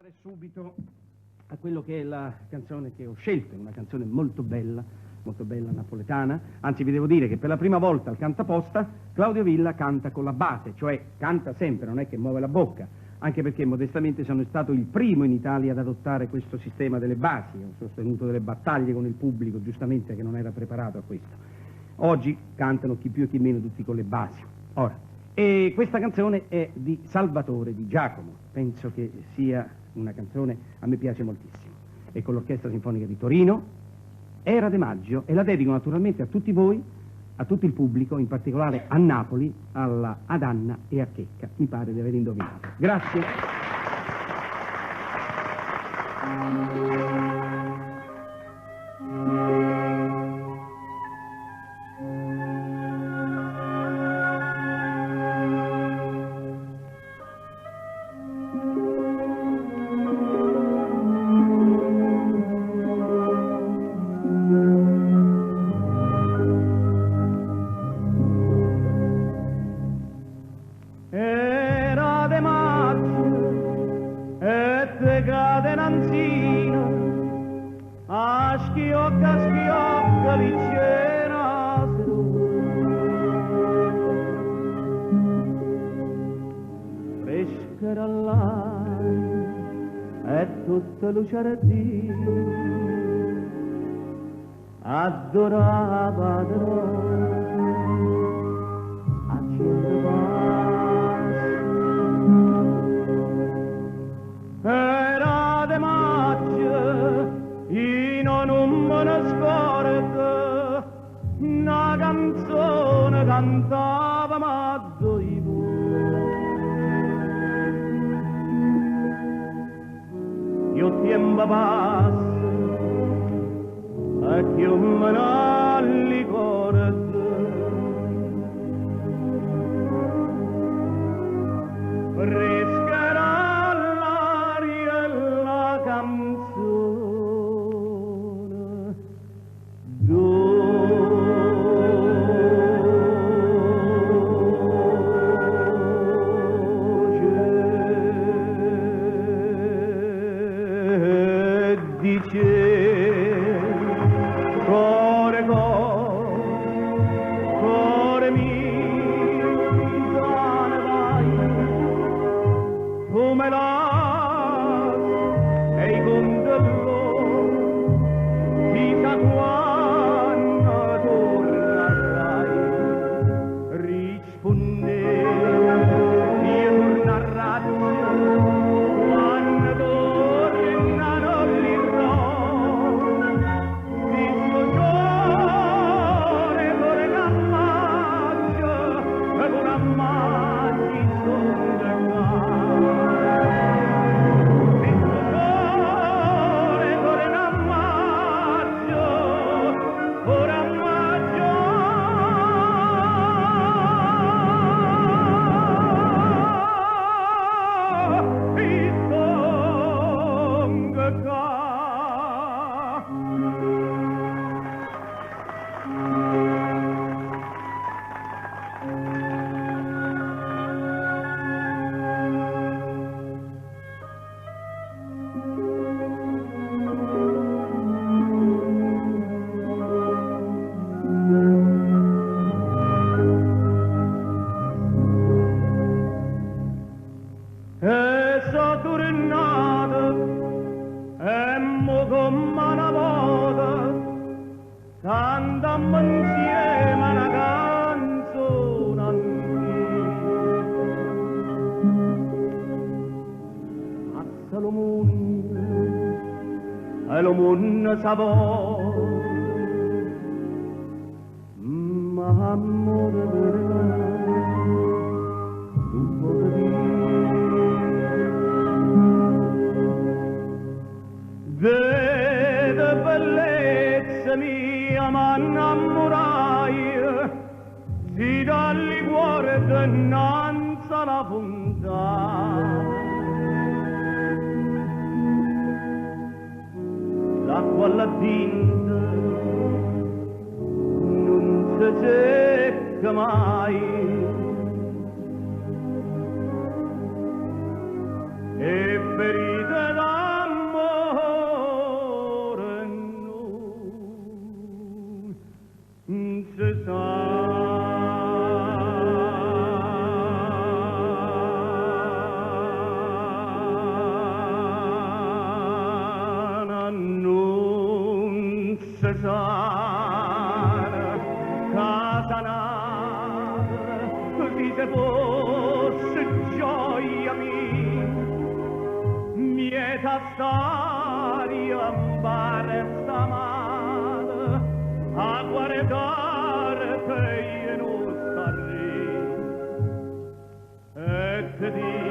passare subito a quello che è la canzone che ho scelto, una canzone molto bella napoletana. Anzi, vi devo dire che per la prima volta al Cantaposta Claudio Villa canta con la base, cioè canta sempre, non è che muove la bocca, anche perché modestamente sono stato il primo in Italia ad adottare questo sistema delle basi. Ho sostenuto delle battaglie con il pubblico, giustamente, che non era preparato a questo. Oggi cantano chi più e chi meno tutti con le basi. Ora, e questa canzone è di Salvatore Di Giacomo, penso che sia una canzone, a me piace moltissimo, e con l'Orchestra Sinfonica di Torino. Era de Maggio, e la dedico naturalmente a tutti voi, a tutto il pubblico, in particolare a Napoli, ad Anna e a Checca. Mi pare di aver indovinato. Grazie. A schiocca vicino fresca dall'aria e tutta luce ardita adorava era de maggio non me ne scordo, una canzone cantava ma doivo. Io tempo passa e che me ne ricordo. Frescherà l'aria e la canzone. Cuore mio, dove vai? Come là e i condello, chissà quando tornerai. Risponde, io torno a razza, quando torna non li so tornato e mo come una volta cantammo insieme una canzone antica. Passa lo mondo e lo mondo sapò, ma amore per tu potevi. Vede bellezza mia, ma innamorai, si dal cuore dinanzi alla fontana. L'acqua alla tinta non si secca mai, e ferite da sana, casa nata, così se fosse gioia mia, mieta staria baresta male, a guardare te non starri, e te